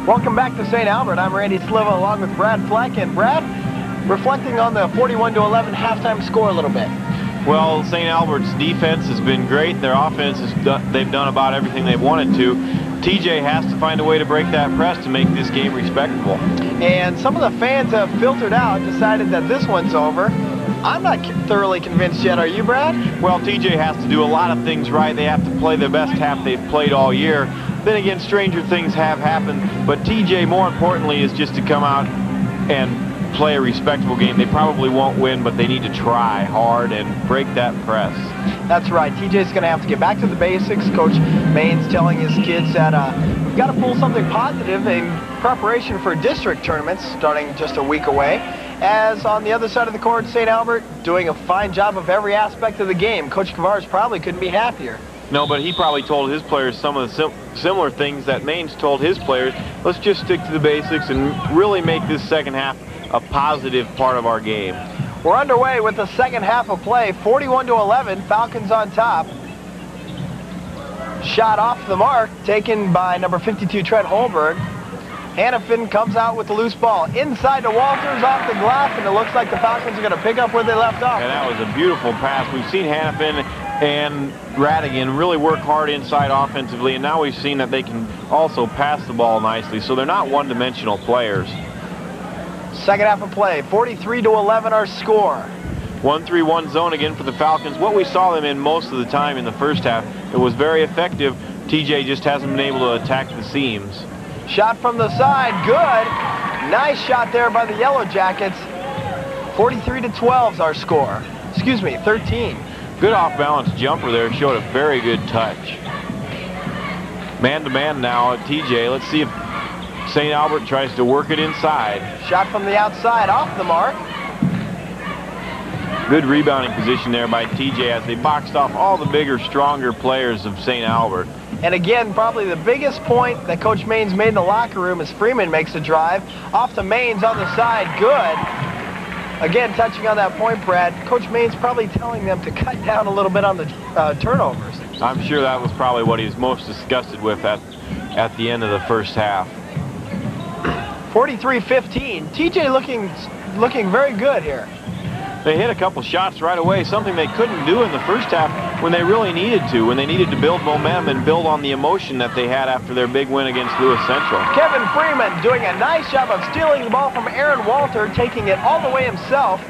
Welcome back to St. Albert. I'm Randy Sliva along with Brad Fleck. And Brad, reflecting on the 41-11 halftime score a little bit. Well, St. Albert's defense has been great. Their offense, they've done about everything they've wanted to. TJ has to find a way to break that press to make this game respectable. And some of the fans have filtered out, decided that this one's over. I'm not thoroughly convinced yet. Are you, Brad? Well, TJ has to do a lot of things right. They have to play the best half they've played all year. Then again, stranger things have happened. But TJ, more importantly, is just to come out and play a respectable game. They probably won't win, but they need to try hard and break that press. That's right. TJ's going to have to get back to the basics. Coach Main's telling his kids that we've got to pull something positive in preparation for district tournaments starting just a week away. As on the other side of the court, St. Albert doing a fine job of every aspect of the game. Coach Kavars probably couldn't be happier. No, but he probably told his players some of the similar things that Maine's told his players. Let's just stick to the basics and really make this second half a positive part of our game. We're underway with the second half of play. 41-11, Falcons on top. Shot off the mark, taken by number 52, Trent Holberg. Hannafin comes out with the loose ball. Inside to Walters, off the glass, and it looks like the Falcons are going to pick up where they left off. And that was a beautiful pass. We've seen Hannafin and Radigan really work hard inside offensively, and now we've seen that they can also pass the ball nicely, so they're not one-dimensional players. Second half of play, 43-11 our score. 1-3-1 zone again for the Falcons. What we saw them in most of the time in the first half, it was very effective. TJ just hasn't been able to attack the seams. Shot from the side, good. Nice shot there by the Yellow Jackets. 43-12 is our score. Excuse me, 13. Good off-balance jumper there, showed a very good touch. Man-to-man now at TJ. Let's see if St. Albert tries to work it inside. Shot from the outside, off the mark. Good rebounding position there by TJ as they boxed off all the bigger, stronger players of St. Albert. And again, probably the biggest point that Coach Main's made in the locker room is Freeman makes a drive. Off to Main's on the side, good. Again, touching on that point, Brad, Coach Main's probably telling them to cut down a little bit on the turnovers. I'm sure that was probably what he was most disgusted with at the end of the first half. 43-15. TJ looking very good here. They hit a couple shots right away, something they couldn't do in the first half when they really needed to, when they needed to build momentum and build on the emotion that they had after their big win against Lewis Central. Kevin Freeman doing a nice job of stealing the ball from Aaron Walter, taking it all the way himself.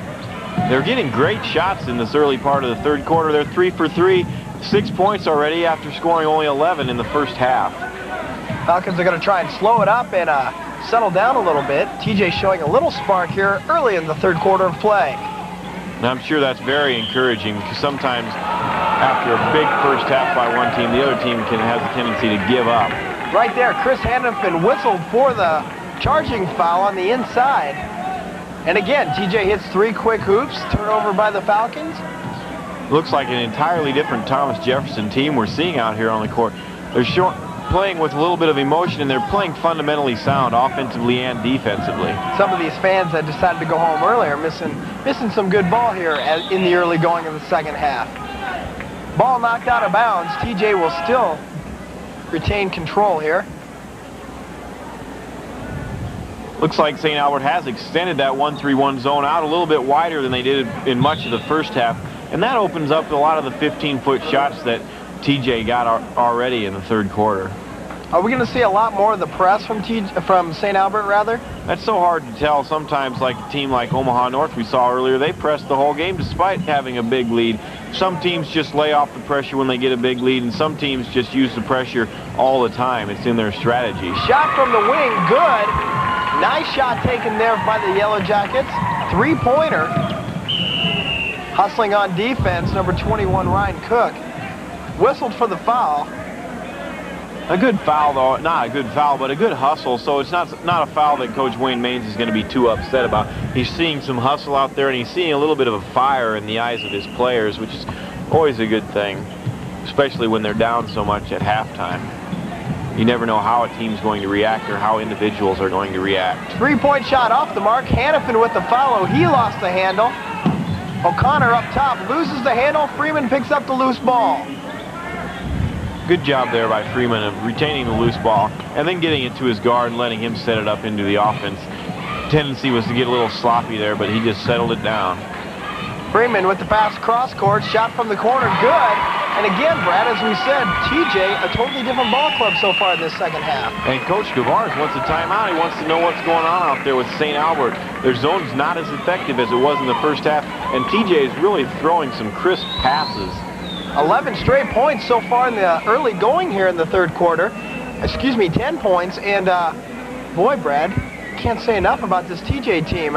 They're getting great shots in this early part of the third quarter. They're 3 for 3, 6 points already after scoring only 11 in the first half. Falcons are going to try and slow it up and settle down a little bit. TJ showing a little spark here early in the third quarter of play. And I'm sure that's very encouraging because sometimes after a big first half by one team, the other team has a tendency to give up. Right there, Chris Hannafin whistled for the charging foul on the inside. And again, TJ hits 3 quick hoops, turnover by the Falcons. Looks like an entirely different Thomas Jefferson team we're seeing out here on the court. They're playing with a little bit of emotion, and they're playing fundamentally sound offensively and defensively. Some of these fans that decided to go home earlier missing some good ball here in the early going of the second half. Ball knocked out of bounds. TJ will still retain control here. Looks like St. Albert has extended that 1-3-1 zone out a little bit wider than they did in much of the first half, and that opens up a lot of the 15-foot shots that TJ got already in the third quarter. Are we going to see a lot more of the press from St. Albert, rather? That's so hard to tell. Sometimes, like a team like Omaha North we saw earlier, they pressed the whole game despite having a big lead. Some teams just lay off the pressure when they get a big lead, and some teams just use the pressure all the time. It's in their strategy. Shot from the wing, good. Nice shot taken there by the Yellow Jackets. 3-pointer. Hustling on defense, number 21, Ryan Cook. Whistled for the foul. A good foul, though. Not a good foul, but a good hustle. So it's not a foul that Coach Wayne Maines is going to be too upset about. He's seeing some hustle out there, and he's seeing a little bit of a fire in the eyes of his players, which is always a good thing, especially when they're down so much at halftime. You never know how a team's going to react or how individuals are going to react. 3-point shot off the mark. Hannafin with the follow. He lost the handle. O'Connor up top loses the handle. Freeman picks up the loose ball. Good job there by Freeman of retaining the loose ball and then getting it to his guard and letting him set it up into the offense. Tendency was to get a little sloppy there, but he just settled it down. Freeman with the pass cross court, shot from the corner, good. And again, Brad, as we said, TJ, a totally different ball club so far in this second half. And Coach Gavars wants a timeout. He wants to know what's going on out there with St. Albert. Their zone's not as effective as it was in the first half, and TJ is really throwing some crisp passes. 11 straight points so far in the early going here in the third quarter. 10 points, and boy, Brad, can't say enough about this TJ team.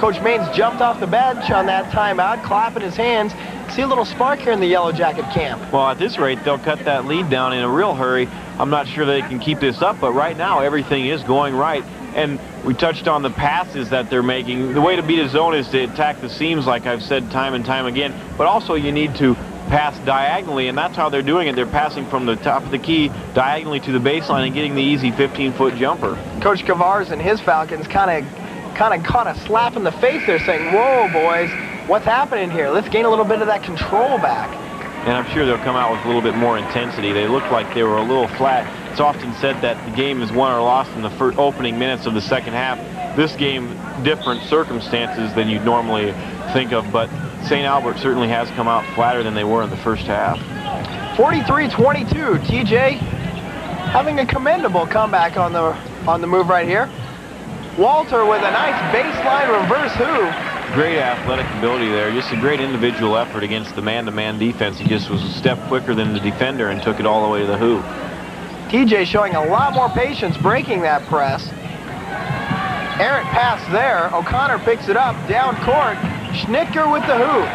Coach Maines jumped off the bench on that timeout, clapping his hands. See a little spark here in the Yellow Jacket camp. Well, at this rate, they'll cut that lead down in a real hurry. I'm not sure they can keep this up, but right now everything is going right. And we touched on the passes that they're making. The way to beat a zone is to attack the seams, like I've said time and time again, but also you need to pass diagonally, and that's how they're doing it. They're passing from the top of the key diagonally to the baseline and getting the easy 15-foot jumper. Coach Gavars and his Falcons kind of caught a slap in the face there, saying, whoa, boys, what's happening here? Let's gain a little bit of that control back. And I'm sure they'll come out with a little bit more intensity. They looked like they were a little flat. It's often said that the game is won or lost in the opening minutes of the second half. This game, different circumstances than you'd normally think of, but St. Albert certainly has come out flatter than they were in the first half. 43-22, TJ having a commendable comeback on the move right here. Walter with a nice baseline reverse hoop. Great athletic ability there, just a great individual effort against the man-to-man defense. He just was a step quicker than the defender and took it all the way to the hoop. TJ showing a lot more patience breaking that press. Errant pass there. O'Connor picks it up, down court. Schnitker with the hoop.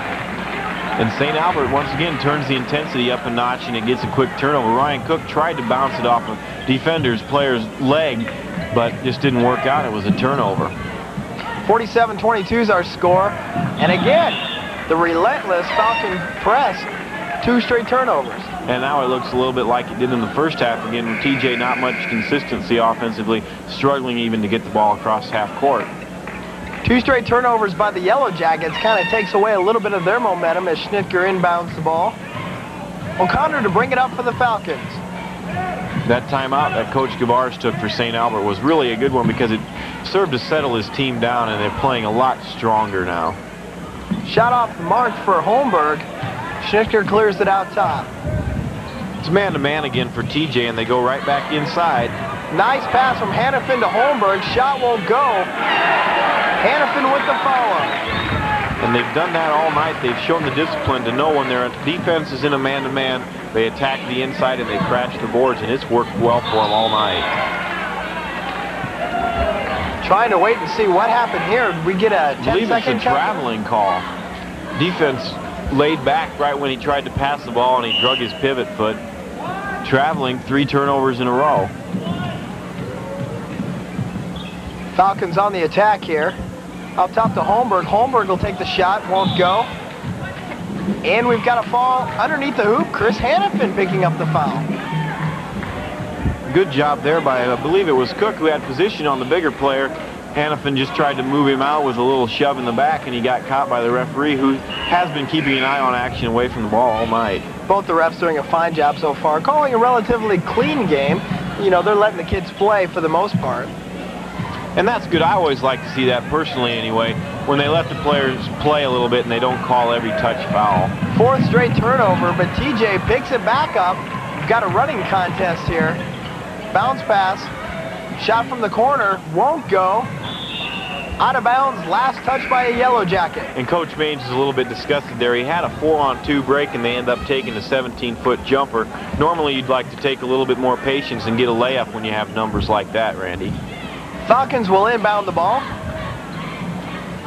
And St. Albert once again turns the intensity up a notch and it gets a quick turnover. Ryan Cook tried to bounce it off a player's leg, but just didn't work out. It was a turnover. 47-22 is our score. And again, the relentless Falcon press, 2 straight turnovers. And now it looks a little bit like it did in the first half again, with TJ not much consistency offensively, struggling even to get the ball across half court. 2 straight turnovers by the Yellow Jackets kind of takes away a little bit of their momentum as Schnitker inbounds the ball. O'Connor to bring it up for the Falcons. That timeout that Coach Gavars took for St. Albert was really a good one because it served to settle his team down, and they're playing a lot stronger now. Shot off marked for Holmberg. Schnitker clears it out top. It's man-to-man again for TJ, and they go right back inside. Nice pass from Hannafin to Holmberg. Shot won't go. Hannafin with the follow. And they've done that all night. They've shown the discipline to know when their defense is in a man-to-man, they attack the inside and they crash the boards, and it's worked well for them all night. Trying to wait and see what happened here. We get a 10-second I believe it's a traveling call. Defense laid back right when he tried to pass the ball, and he drug his pivot foot. Traveling, 3 turnovers in a row. Falcons on the attack here. Up top to Holmberg. Holmberg will take the shot, won't go. And we've got a foul underneath the hoop. Chris Hannafin picking up the foul. Good job there by, I believe it was Cook, who had position on the bigger player. Hannafin just tried to move him out with a little shove in the back, and he got caught by the referee, who has been keeping an eye on action away from the ball all night. Both the refs doing a fine job so far, calling a relatively clean game. You know, they're letting the kids play for the most part. And that's good. I always like to see that personally anyway, when they let the players play a little bit and they don't call every touch foul. 4th straight turnover, but TJ picks it back up. We've got a running contest here. Bounce pass. Shot from the corner. Won't go. Out of bounds. Last touch by a Yellow Jacket. And Coach Maines is a little bit disgusted there. He had a 4-on-2 break and they end up taking a 17-foot jumper. Normally you'd like to take a little bit more patience and get a layup when you have numbers like that, Randy. Falcons will inbound the ball.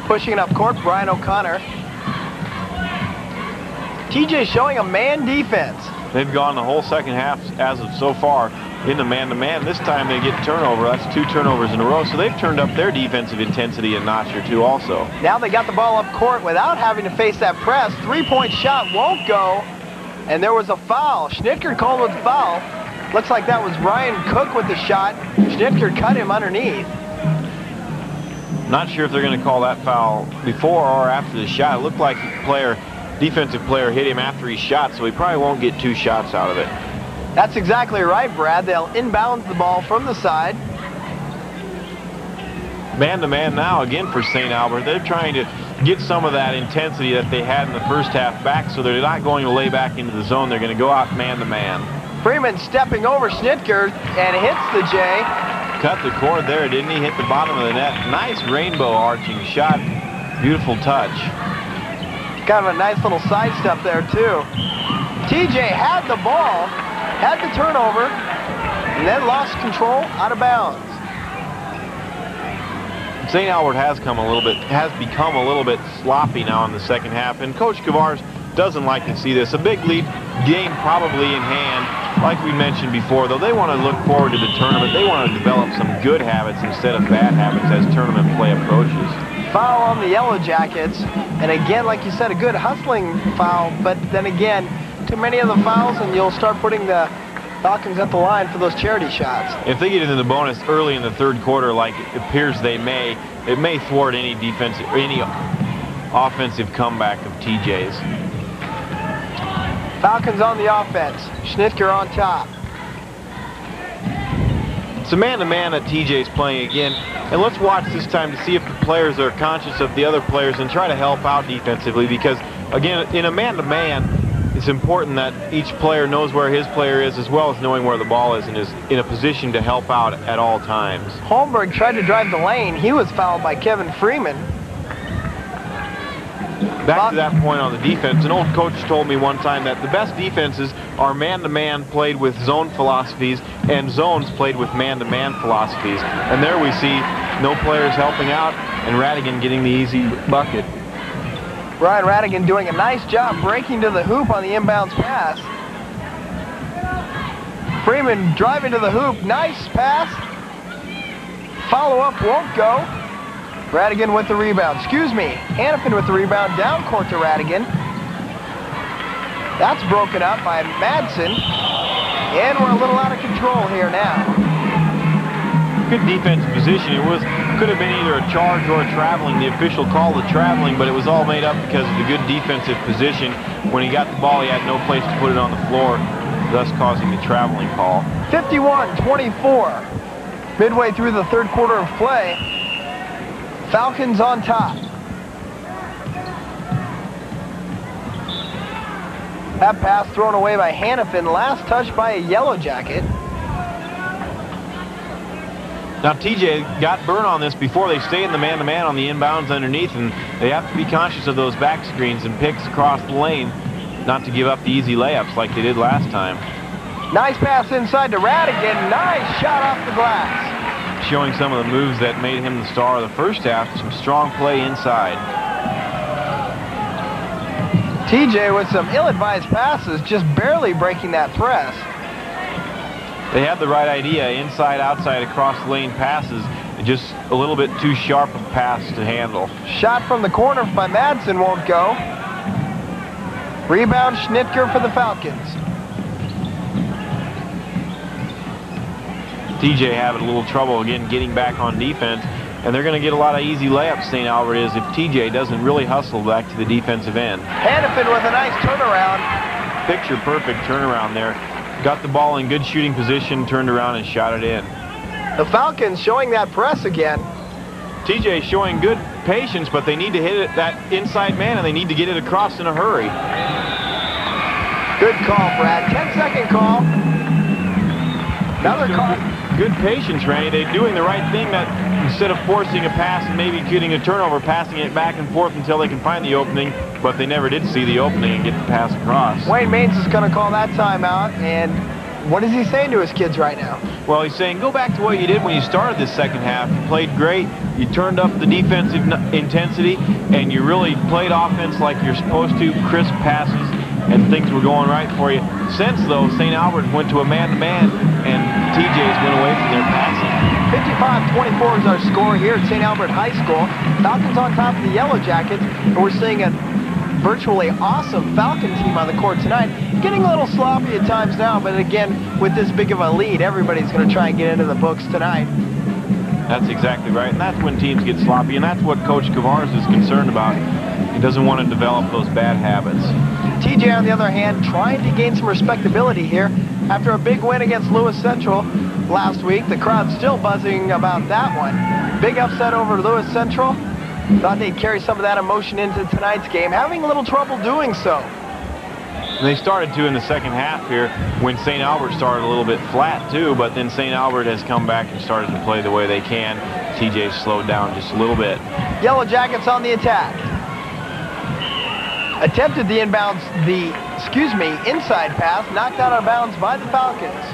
Pushing it up court, Brian O'Connor. TJ showing a man defense. They've gone the whole second half as of so far in the man-to-man. This time they get turnover. That's 2 turnovers in a row. So they've turned up their defensive intensity a notch or 2 also. Now they got the ball up court without having to face that press. 3-point shot won't go. And there was a foul. Schnitker called with the foul. Looks like that was Ryan Cook with the shot. Schnitker cut him underneath. Not sure if they're going to call that foul before or after the shot. It looked like the defensive player hit him after he shot, so he probably won't get 2 shots out of it. That's exactly right, Brad. They'll inbound the ball from the side. Man-to-man now again for St. Albert. They're trying to get some of that intensity that they had in the first half back, so they're not going to lay back into the zone. They're going to go out man-to-man. Freeman stepping over Schnitker and hits the J. Cut the cord there, didn't he? Hit the bottom of the net. Nice rainbow arching shot. Beautiful touch. Kind of a nice little sidestep there, too. TJ had the ball, had the turnover, and then lost control out of bounds. St. Albert has become a little bit sloppy now in the second half, and Coach Kavars doesn't like to see this. A big lead game probably in hand. Like we mentioned before, though, they want to look forward to the tournament. They want to develop some good habits instead of bad habits as tournament play approaches. Foul on the Yellow Jackets, and again, like you said, a good hustling foul, but then again, too many of the fouls, and you'll start putting the Falcons at the line for those charity shots. If they get into the bonus early in the third quarter, like it appears they may, it may thwart any defensive or any offensive comeback of TJ's. Falcons on the offense. Schnitker on top. It's a man-to-man that TJ's playing again, and let's watch this time to see if the players are conscious of the other players and try to help out defensively, because again, in a man-to-man, it's important that each player knows where his player is, as well as knowing where the ball is, and is in a position to help out at all times. Holmberg tried to drive the lane. He was fouled by Kevin Freeman. Back to that point on the defense, an old coach told me one time that the best defenses are man-to-man played with zone philosophies and zones played with man-to-man philosophies. And there we see no players helping out and Radigan getting the easy bucket. Ryan Radigan doing a nice job breaking to the hoop on the inbounds pass. Freeman driving to the hoop. Nice pass. Follow-up won't go. Radigan with the rebound. Excuse me. Hannafin with the rebound. Down court to Radigan. That's broken up by Madsen. And we're a little out of control here now. Good defensive position. Could have been either a charge or a traveling. The official called the traveling, but it was all made up because of the good defensive position. When he got the ball, he had no place to put it on the floor, thus causing the traveling call. 51-24. Midway through the third quarter of play. Falcons on top. That pass thrown away by Hannafin. Last touch by a Yellow Jacket. Now TJ got burnt on this before. They stay in the man-to-man on the inbounds underneath, and they have to be conscious of those back screens and picks across the lane, not to give up the easy layups like they did last time. Nice pass inside to Radigan. Nice shot off the glass. Showing some of the moves that made him the star of the first half. Some strong play inside. TJ with some ill-advised passes, just barely breaking that press. They had the right idea, inside, outside, across the lane passes, just a little bit too sharp a pass to handle. Shot from the corner by Madsen won't go. Rebound Schnitker for the Falcons. TJ having a little trouble again getting back on defense, and they're going to get a lot of easy layups, St. Albert is, if TJ doesn't really hustle back to the defensive end. Hannafin with a nice turnaround. Picture perfect turnaround there. Got the ball in good shooting position, turned around and shot it in. The Falcons showing that press again. TJ showing good patience, but they need to hit it that inside man, and they need to get it across in a hurry. Good call, Brad. 10-second call. Another call. Good patience, Randy. They're doing the right thing, that instead of forcing a pass and maybe getting a turnover, passing it back and forth until they can find the opening, but they never did see the opening and get the pass across. Wayne Maines is going to call that timeout, and what is he saying to his kids right now? Well, he's saying, go back to what you did when you started this second half. You played great, you turned up the defensive intensity, and you really played offense like you're supposed to, crisp passes, and things were going right for you. Since, though, St. Albert went to a man-to-man, and TJ's went away from their passing. 55-24 is our score here at St. Albert High School. Falcons on top of the Yellow Jackets, and we're seeing a virtually awesome Falcon team on the court tonight. Getting a little sloppy at times now, but again, with this big of a lead, everybody's going to try and get into the books tonight. That's exactly right, and that's when teams get sloppy, and that's what Coach Kavars is concerned about. He doesn't want to develop those bad habits. TJ, on the other hand, trying to gain some respectability here. After a big win against Lewis Central last week, the crowd's still buzzing about that one. Big upset over Lewis Central. Thought they'd carry some of that emotion into tonight's game, having a little trouble doing so. And they started to in the second half here when St. Albert started a little bit flat too, but then St. Albert has come back and started to play the way they can. TJ slowed down just a little bit. Yellow Jackets on the attack. Attempted the inside pass, knocked out of bounds by the Falcons.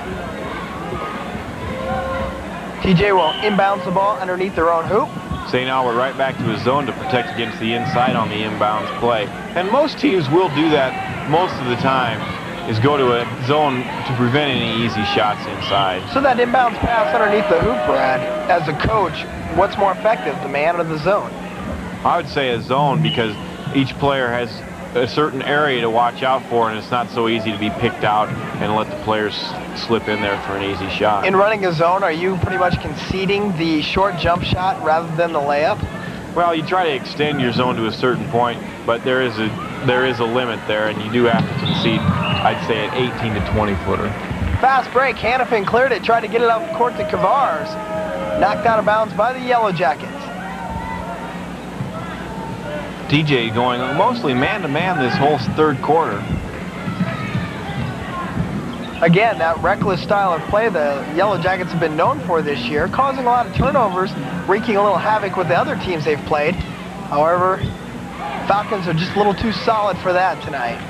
TJ will inbounds the ball underneath their own hoop. St. Albert right back to his zone to protect against the inside on the inbounds play. And most teams will do that most of the time, is go to a zone to prevent any easy shots inside. So that inbounds pass underneath the hoop, Brad, as a coach, what's more effective, the man or the zone? I would say a zone, because each player has a certain area to watch out for, and it's not so easy to be picked out and let the players slip in there for an easy shot. In running a zone, are you pretty much conceding the short jump shot rather than the layup? Well, you try to extend your zone to a certain point, but there is a limit there, and you do have to concede, I'd say, an 18 to 20 footer. Fast break, Hannafin cleared it, tried to get it off court to Kavars. Knocked out of bounds by the Yellow Jackets. TJ going mostly man-to-man this whole third quarter. Again, that reckless style of play the Yellow Jackets have been known for this year, causing a lot of turnovers, wreaking a little havoc with the other teams they've played. However, Falcons are just a little too solid for that tonight.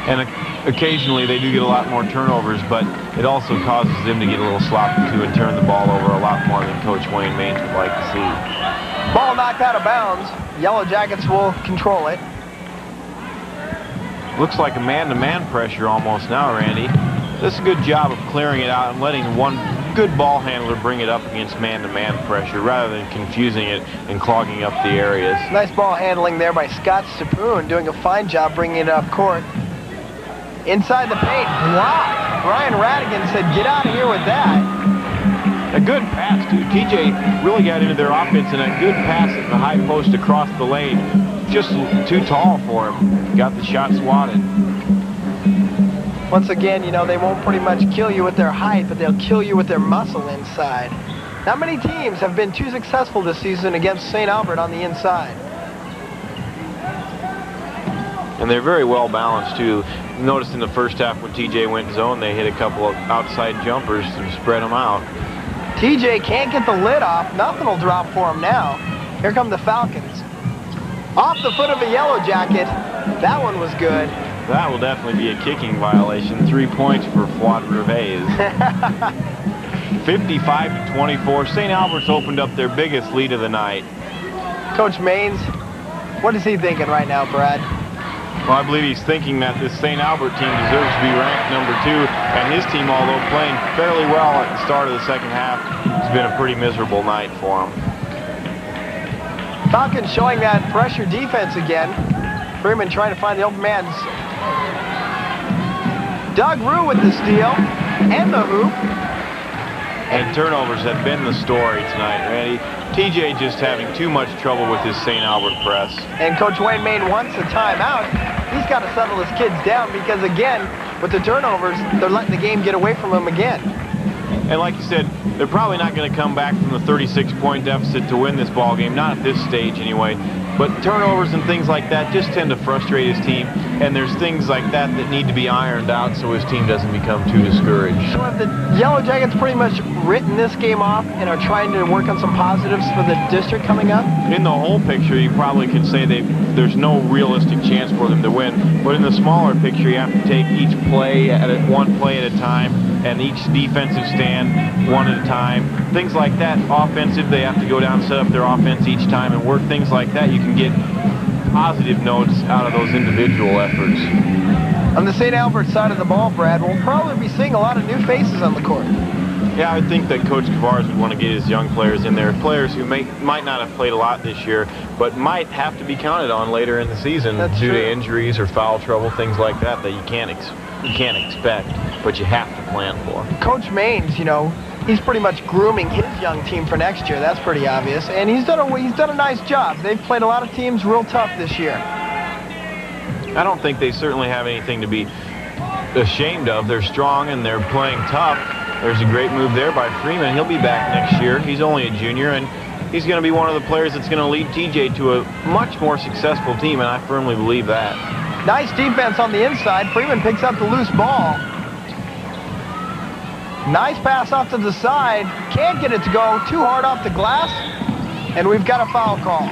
And occasionally they do get a lot more turnovers, but it also causes them to get a little sloppy too and turn the ball over a lot more than Coach Wayne Maines would like to see. Ball knocked out of bounds. Yellow Jackets will control it. Looks like a man-to-man pressure almost now, Randy. This is a good job of clearing it out and letting one good ball handler bring it up against man-to-man pressure rather than confusing it and clogging up the areas. Nice ball handling there by Scott Sapoon, doing a fine job bringing it up court. Inside the paint, blocked. Brian Radigan said, get out of here with that. A good pass, too. TJ really got into their offense, and a good pass at the high post across the lane. Just too tall for him. Got the shot swatted. Once again, you know, they won't pretty much kill you with their height, but they'll kill you with their muscle inside. Not many teams have been too successful this season against St. Albert on the inside. And they're very well balanced, too. Notice in the first half when TJ went zone, they hit a couple of outside jumpers to spread them out. TJ can't get the lid off. Nothing will drop for him now. Here come the Falcons. Off the foot of a Yellow Jacket. That one was good. That will definitely be a kicking violation. 3 points for Fuad Reves. 55-24. St. Albert's opened up their biggest lead of the night. Coach Maines, what is he thinking right now, Brad? Well, I believe he's thinking that this St. Albert team deserves to be ranked number 2, and his team, although playing fairly well at the start of the second half, has been a pretty miserable night for him. Falcons showing that pressure defense again. Freeman trying to find the open man. Doug Rue with the steal and the hoop. And turnovers have been the story tonight, Randy. TJ just having too much trouble with his St. Albert press. And Coach Wayne Maine wants a timeout. He's got to settle his kids down because, again, with the turnovers, they're letting the game get away from him again. And like you said, they're probably not going to come back from the 36-point deficit to win this ball game, not at this stage anyway. But turnovers and things like that just tend to frustrate his team, and there's things like that that need to be ironed out so his team doesn't become too discouraged. So have the Yellow Jackets pretty much written this game off and are trying to work on some positives for the district coming up? In the whole picture, you probably could say there's no realistic chance for them to win. But in the smaller picture, you have to take each play one play at a time, and each defensive stand one at a time. Things like that. Offensive, they have to go down and set up their offense each time and work things like that. You can get positive notes out of those individual efforts. On the St. Albert side of the ball, Brad, we'll probably be seeing a lot of new faces on the court. Yeah, I think that Coach Kavars would want to get his young players in there. Players who might not have played a lot this year, but might have to be counted on later in the season due to injuries or foul trouble, things like that you can't expect, but you have to plan for. Coach Maines, you know, he's pretty much grooming his young team for next year. That's pretty obvious, and he's done a nice job. They've played a lot of teams real tough this year. I don't think they certainly have anything to be ashamed of. They're strong and they're playing tough. There's a great move there by Freeman. He'll be back next year. He's only a junior, and he's going to be one of the players that's going to lead TJ to a much more successful team, and I firmly believe that. Nice defense on the inside. Freeman picks up the loose ball. Nice pass off to the side. Can't get it to go. Too hard off the glass, and we've got a foul call.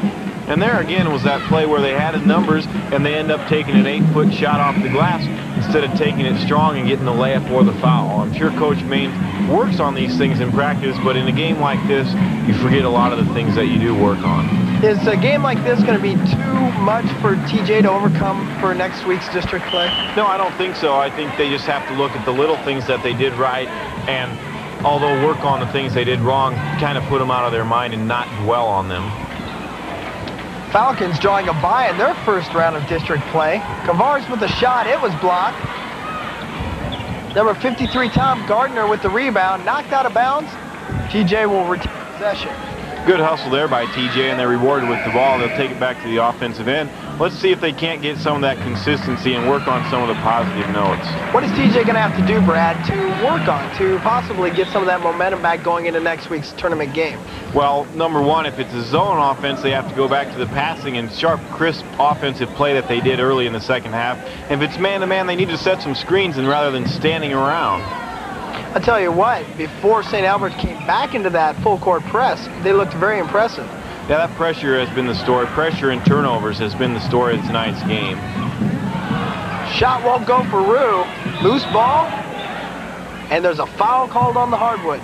And there again was that play where they had his numbers and they end up taking an 8-foot shot off the glass instead of taking it strong and getting the layup or the foul. I'm sure Coach Maines works on these things in practice, but in a game like this, you forget a lot of the things that you do work on. Is a game like this going to be too much for TJ to overcome for next week's district play? No, I don't think so. I think they just have to look at the little things that they did right and, although work on the things they did wrong, kind of put them out of their mind and not dwell on them. Falcons drawing a bye in their first round of district play. Kavars with a shot. It was blocked. Number 53, Tom Gardner with the rebound. Knocked out of bounds. TJ will retain possession. Good hustle there by TJ, and they're rewarded with the ball. They'll take it back to the offensive end. Let's see if they can't get some of that consistency and work on some of the positive notes. What is TJ going to have to do, Brad, to work on to possibly get some of that momentum back going into next week's tournament game? Well, number one, if it's a zone offense, they have to go back to the passing and sharp, crisp offensive play that they did early in the second half. If it's man-to-man, they need to set some screens and rather than standing around. I tell you what, before St. Albert came back into that full court press, they looked very impressive. Yeah, that pressure has been the story. Pressure and turnovers has been the story of tonight's game. Shot won't go for Rue. Loose ball, and there's a foul called on the hardwood.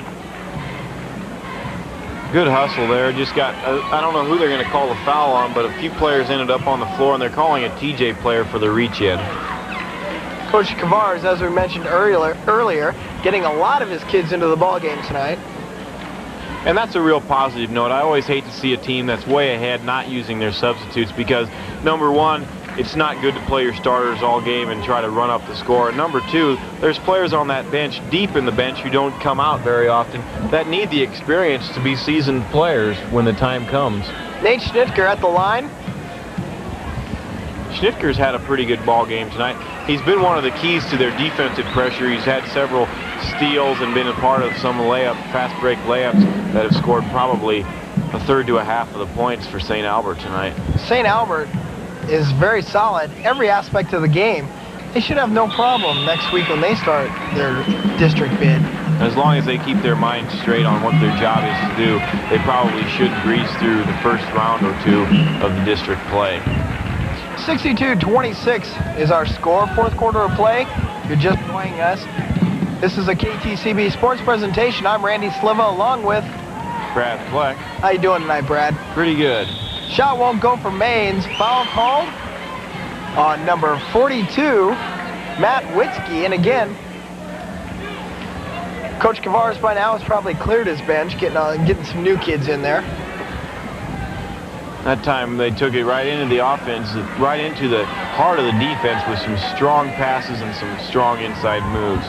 Good hustle there. Just got, I don't know who they're going to call the foul on, but a few players ended up on the floor, and they're calling a TJ player for the reach-in. Coach Kavars, as we mentioned earlier, getting a lot of his kids into the ball game tonight. And that's a real positive note. I always hate to see a team that's way ahead not using their substitutes because, number one, it's not good to play your starters all game and try to run up the score. And number two, there's players on that bench, deep in the bench, who don't come out very often, that need the experience to be seasoned players when the time comes. Nate Schnitker at the line. Schnitker's had a pretty good ball game tonight. He's been one of the keys to their defensive pressure. He's had several steals and been a part of some fast break layups that have scored probably a third to a half of the points for St. Albert tonight. St. Albert is very solid every aspect of the game. They should have no problem next week when they start their district bid. As long as they keep their minds straight on what their job is to do, they probably should breeze through the first round or two of the district play. 62-26 is our score. Fourth quarter of play. You're just joining us. This is a KTCB Sports presentation. I'm Randy Sliva along with Brad Fleck. How you doing tonight, Brad? Pretty good. Shot won't go for Maines. Foul called on number 42, Matt Witzke. And again, Coach Kavars by now has probably cleared his bench, getting some new kids in there. That time they took it right into the offense, right into the heart of the defense with some strong passes and some strong inside moves.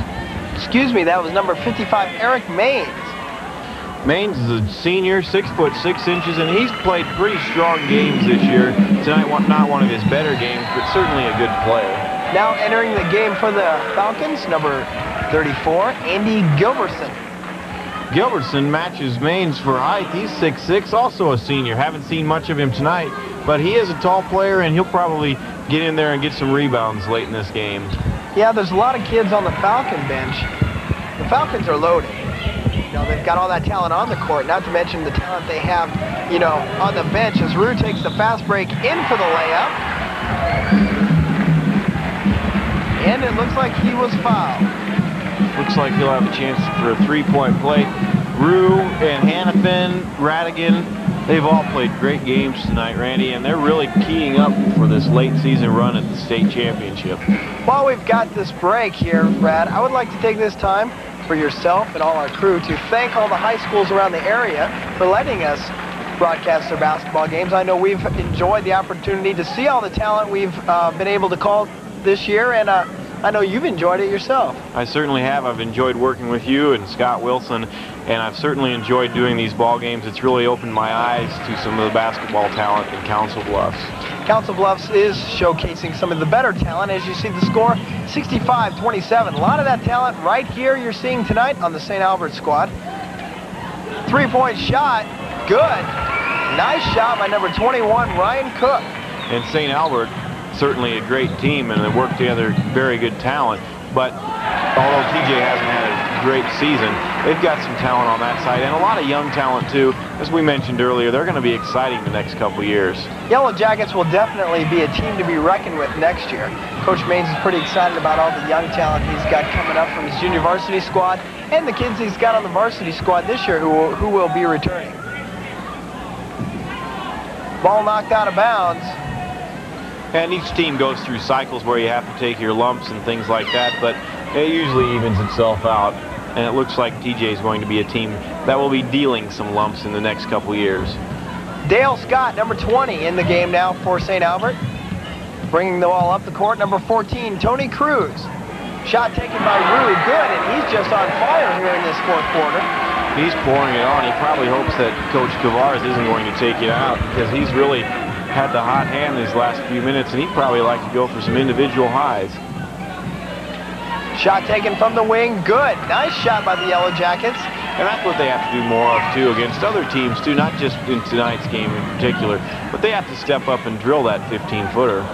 Excuse me, that was number 55, Eric Maines. Maines is a senior, 6'6", and he's played pretty strong games this year. Tonight, not one of his better games, but certainly a good player. Now entering the game for the Falcons, number 34, Andy Gilbertson. Gilbertson matches Maines for height. He's 6'6", also a senior. Haven't seen much of him tonight, but he is a tall player, and he'll probably get in there and get some rebounds late in this game. Yeah, there's a lot of kids on the Falcon bench. The Falcons are loaded. You know, they've got all that talent on the court, not to mention the talent they have, you know, on the bench as Rue takes the fast break in for the layup. And it looks like he was fouled. Looks like he'll have a chance for a three-point play. Rue and Hannafin, Radigan, they've all played great games tonight, Randy, and they're really keying up for this late season run at the state championship. While we've got this break here, Brad, I would like to take this time for yourself and all our crew to thank all the high schools around the area for letting us broadcast their basketball games. I know we've enjoyed the opportunity to see all the talent we've been able to call this year, and I know you've enjoyed it yourself. I certainly have. I've enjoyed working with you and Scott Wilson, and I've certainly enjoyed doing these ball games. It's really opened my eyes to some of the basketball talent in Council Bluffs. Council Bluffs is showcasing some of the better talent. As you see the score, 65-27. A lot of that talent right here you're seeing tonight on the St. Albert squad. Three-point shot, good. Nice shot by number 21, Ryan Cook. And St. Albert, certainly a great team, and they work together, very good talent. But although TJ hasn't had a great season, they've got some talent on that side, and a lot of young talent too. As we mentioned earlier, they're going to be exciting the next couple years. Yellow Jackets will definitely be a team to be reckoned with next year. Coach Maines is pretty excited about all the young talent he's got coming up from his junior varsity squad and the kids he's got on the varsity squad this year who will be returning. Ball knocked out of bounds. And each team goes through cycles where you have to take your lumps and things like that, but it usually evens itself out. And it looks like TJ is going to be a team that will be dealing some lumps in the next couple years. Dale Scott, number 20, in the game now for St. Albert. Bringing the ball up the court, number 14, Tony Cruz. Shot taken by Rue, good, and he's just on fire here in this fourth quarter. He's pouring it on. He probably hopes that Coach Kavars isn't going to take it out, because he's really had the hot hand these last few minutes, and he'd probably like to go for some individual highs. Shot taken from the wing, good. Nice shot by the Yellow Jackets. And that's what they have to do more of, too, against other teams, too, not just in tonight's game in particular, but they have to step up and drill that 15-footer.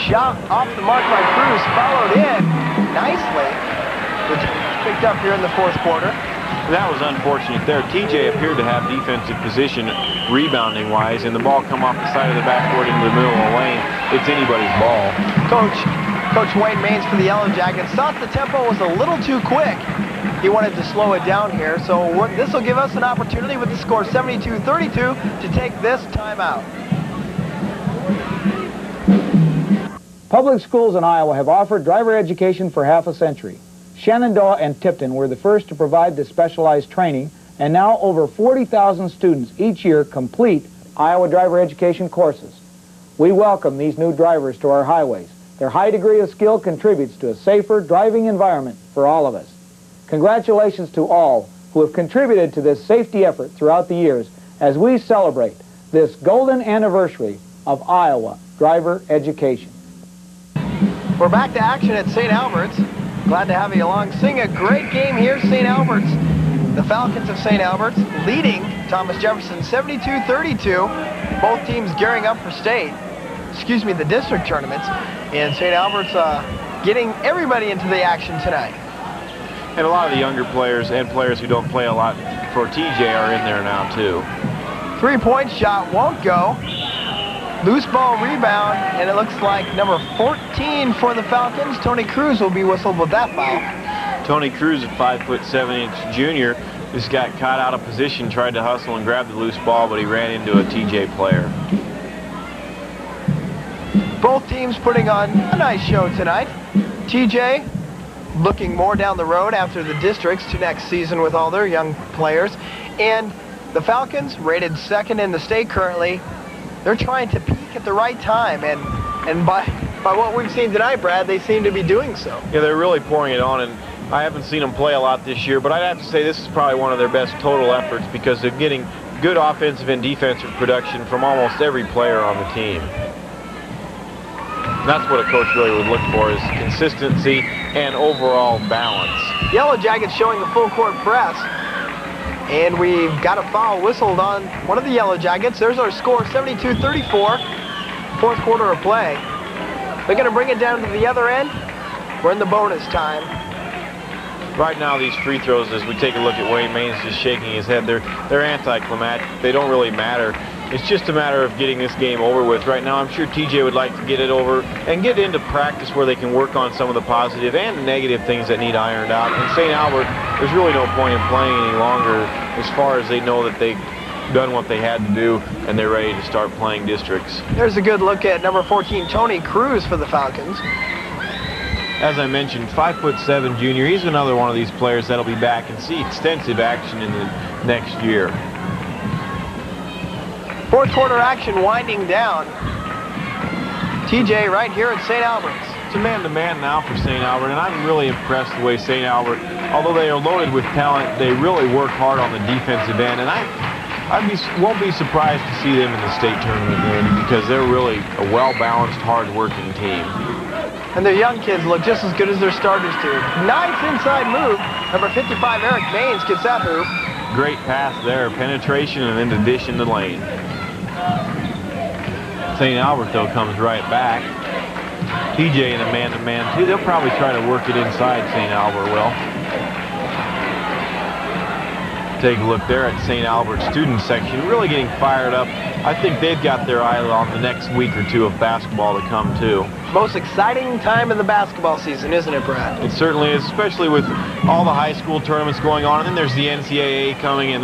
Shot off the mark by Cruz, followed in nicely. Picked up here in the fourth quarter. And that was unfortunate there. TJ appeared to have defensive position rebounding-wise, and the ball come off the side of the backboard into the middle of the lane. It's anybody's ball. Coach Wayne Maines for the Yellow Jackets thought the tempo was a little too quick. He wanted to slow it down here, so this will give us an opportunity with the score 72-32 to take this timeout. Public schools in Iowa have offered driver education for half a century. Shenandoah and Tipton were the first to provide this specialized training, and now over 40,000 students each year complete Iowa driver education courses. We welcome these new drivers to our highways. Their high degree of skill contributes to a safer driving environment for all of us. Congratulations to all who have contributed to this safety effort throughout the years as we celebrate this golden anniversary of Iowa driver education. We're back to action at St. Albert's. Glad to have you along. Seeing a great game here, St. Albert's. The Falcons of St. Albert's leading Thomas Jefferson 72-32. Both teams gearing up for the district tournaments. And St. Albert's getting everybody into the action tonight. And a lot of the younger players and players who don't play a lot for TJ are in there now, too. Three-point shot won't go. Loose ball rebound, and it looks like number 14 for the Falcons, Tony Cruz, will be whistled with that foul. Tony Cruz, a 5'7" junior, just got caught out of position, tried to hustle and grab the loose ball, but he ran into a TJ player. Both teams putting on a nice show tonight. TJ looking more down the road after the districts to next season with all their young players. And the Falcons, rated second in the state currently, they're trying to peak at the right time, and by what we've seen tonight, Brad, they seem to be doing so. Yeah, they're really pouring it on, and I haven't seen them play a lot this year, but I'd have to say this is probably one of their best total efforts because they're getting good offensive and defensive production from almost every player on the team. That's what a coach really would look for, is consistency and overall balance. Yellow Jackets showing the full court press. And we've got a foul whistled on one of the Yellow Jackets. There's our score, 72-34, fourth quarter of play. They're going to bring it down to the other end. We're in the bonus time. Right now, these free throws, as we take a look at Wayne Maines just shaking his head, they're anticlimactic. They don't really matter. It's just a matter of getting this game over with. Right now, I'm sure TJ would like to get it over and get into practice where they can work on some of the positive and negative things that need ironed out. And St. Albert, there's really no point in playing any longer as far as they know that they've done what they had to do and they're ready to start playing districts. There's a good look at number 14, Tony Cruz for the Falcons. As I mentioned, 5'7" junior. He's another one of these players that'll be back and see extensive action in the next year. Fourth quarter action winding down. TJ right here at St. Albert's. It's a man-to-man now for St. Albert, and I'm really impressed the way St. Albert, although they are loaded with talent, they really work hard on the defensive end. And won't be surprised to see them in the state tournament game because they're really a well-balanced, hard-working team. And their young kids look just as good as their starters do. Nice inside move. Number 55, Eric Baines, gets that hoop. Great pass there, penetration and then the dish in the lane. St. Albert, though, comes right back. TJ in a man-to-man, too. They'll probably try to work it inside, St. Albert will. Take a look there at St. Albert's student section, really getting fired up. I think they've got their eye on the next week or two of basketball to come, too. Most exciting time of the basketball season, isn't it, Brad? It certainly is, especially with all the high school tournaments going on. And then there's the NCAA coming, and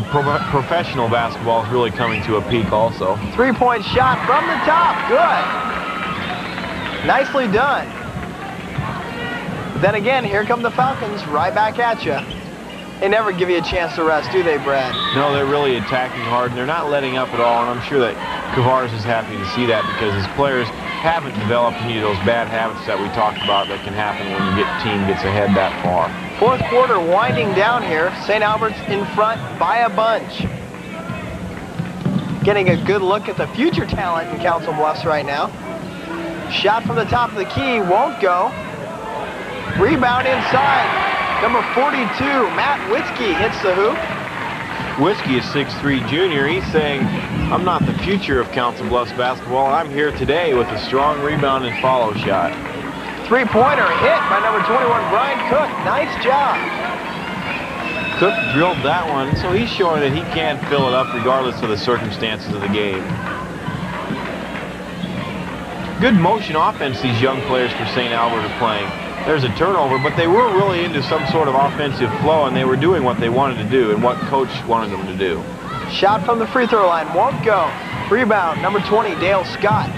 professional basketball is really coming to a peak also. Three-point shot from the top. Good. Nicely done. But then again, here come the Falcons right back at you. They never give you a chance to rest, do they, Brad? No, they're really attacking hard, and they're not letting up at all, and I'm sure that Kavars is happy to see that because his players haven't developed any of those bad habits that we talked about that can happen when your team gets ahead that far. Fourth quarter winding down here. St. Albert's in front by a bunch. Getting a good look at the future talent in Council Bluffs right now. Shot from the top of the key, won't go. Rebound inside. Number 42, Matt Witzke hits the hoop. Witzke is 6'3" junior. He's saying, I'm not the future of Council Bluffs basketball. I'm here today with a strong rebound and follow shot. Three-pointer hit by number 21, Brian Cook. Nice job. Cook drilled that one, so he's showing that he can fill it up regardless of the circumstances of the game. Good motion offense these young players for St. Albert are playing. There's a turnover, but they were really into some sort of offensive flow, and they were doing what they wanted to do and what coach wanted them to do. Shot from the free throw line, won't go. Rebound, number 20, Dale Scott.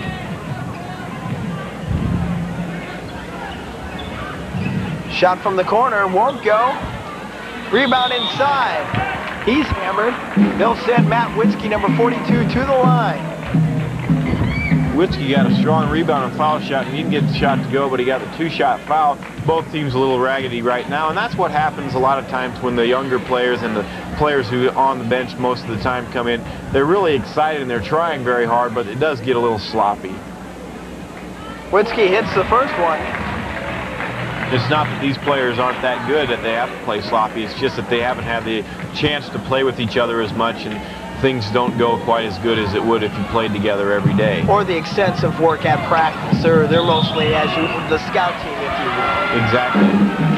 Shot from the corner, won't go. Rebound inside. He's hammered. They'll send Matt Witzke, number 42, to the line. Witzke got a strong rebound and foul shot, and he didn't get the shot to go, but he got the two-shot foul. Both teams a little raggedy right now, and that's what happens a lot of times when the younger players and the players who are on the bench most of the time come in. They're really excited and they're trying very hard, but it does get a little sloppy. Witzke hits the first one. It's not that these players aren't that good that they have to play sloppy. It's just that they haven't had the chance to play with each other as much, and things don't go quite as good as it would if you played together every day. Or the extensive work at practice. They're mostly the scout team, if you will. Exactly.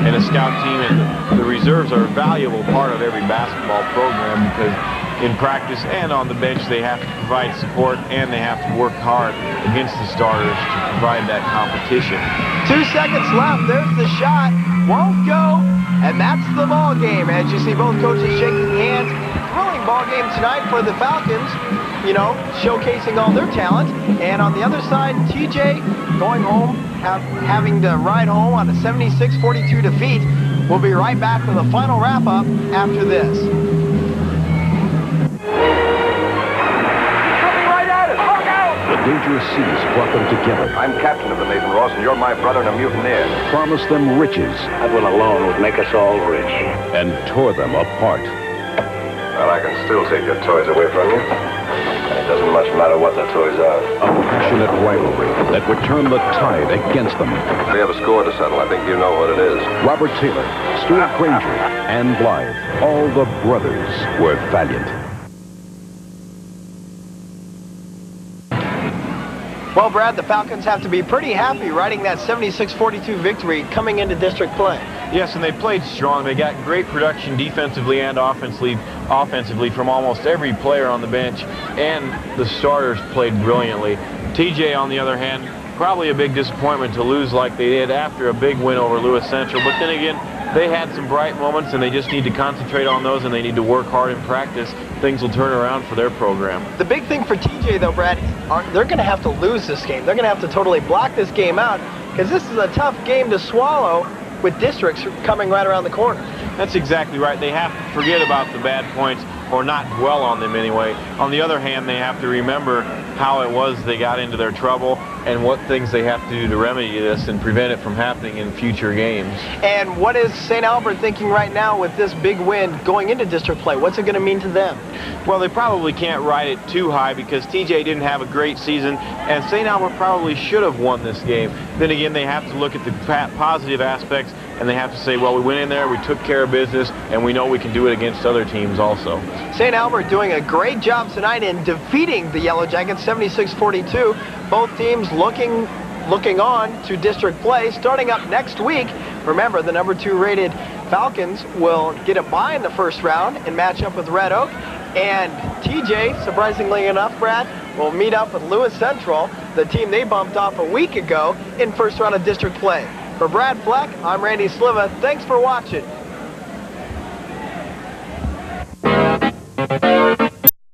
And a scout team and the reserves are a valuable part of every basketball program because in practice and on the bench they have to provide support and they have to work hard against the starters to provide that competition. 2 seconds left. There's the shot. Won't go. And that's the ball game. As you see both coaches shaking hands. Thrilling ball game tonight for the Falcons, you know, showcasing all their talent. And on the other side, TJ going home, having to ride home on a 76-42 defeat. We'll be right back with a final wrap-up after this. Coming right at us! Look out! The dangerous seas brought them together. I'm captain of the Nathan Ross, and you're my brother and a mutineer. Promised them riches. That one alone would make us all rich. And tore them apart. Well, I can still take your toys away from you. It doesn't much matter what the toys are. A passionate rivalry that would turn the tide against them. We have a score to settle. I think you know what it is. Robert Taylor, Stuart Granger, and Blythe, all the brothers were valiant. Well, Brad, the Falcons have to be pretty happy riding that 76-42 victory coming into district play. Yes, and they played strong. They got great production defensively and offensively from almost every player on the bench, and the starters played brilliantly. TJ, on the other hand, probably a big disappointment to lose like they did after a big win over Lewis Central, but then again, they had some bright moments, and they just need to concentrate on those, and they need to work hard in practice. Things will turn around for their program. The big thing for TJ, though, Brad, they're going to have to lose this game. They're going to have to totally block this game out because this is a tough game to swallow with districts coming right around the corner. That's exactly right. They have to forget about the bad points or not dwell on them anyway. On the other hand, they have to remember how it was they got into their trouble and what things they have to do to remedy this and prevent it from happening in future games. And what is St. Albert thinking right now with this big win going into district play? What's it going to mean to them? Well, they probably can't ride it too high because TJ didn't have a great season, and St. Albert probably should have won this game. Then again, they have to look at the positive aspects, and they have to say, well, we went in there, we took care of business, and we know we can do it against other teams also. St. Albert doing a great job tonight in defeating the Yellow Jackets 76-42. Both teams looking on to district play starting up next week. Remember, the number 2 rated Falcons will get a bye in the first round and match up with Red Oak. And TJ, surprisingly enough, Brad, will meet up with Lewis Central, the team they bumped off a week ago in first round of district play. For Brad Fleck, I'm Randy Sliva. Thanks for watching.